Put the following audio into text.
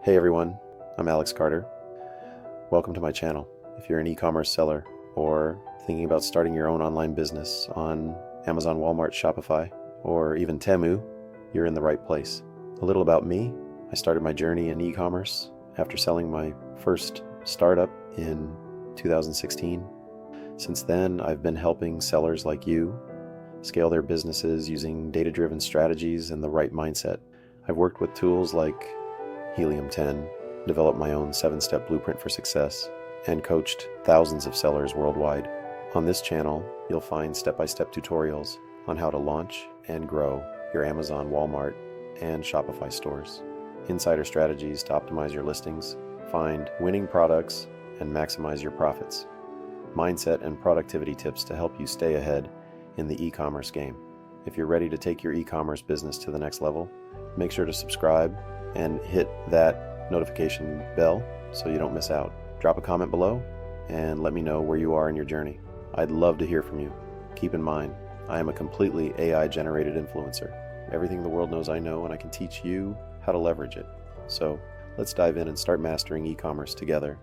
Hey everyone, I'm Alex Carter. Welcome to my channel. If you're an e-commerce seller or thinking about starting your own online business on Amazon, Walmart, Shopify, or even Temu, you're in the right place. A little about me. I started my journey in e-commerce after selling my first startup in 2016. Since then, I've been helping sellers like you scale their businesses using data-driven strategies and the right mindset. I've worked with tools like Helium 10, developed my own 7-step blueprint for success, and coached thousands of sellers worldwide. On this channel, you'll find step-by-step tutorials on how to launch and grow your Amazon, Walmart, and Shopify stores, insider strategies to optimize your listings, find winning products, and maximize your profits, mindset and productivity tips to help you stay ahead in the e-commerce game. If you're ready to take your e-commerce business to the next level, make sure to subscribe and hit that notification bell so you don't miss out. Drop a comment below and let me know where you are in your journey. I'd love to hear from you. Keep in mind, I am a completely AI-generated influencer. Everything the world knows I know, and I can teach you how to leverage it. So let's dive in and start mastering e-commerce together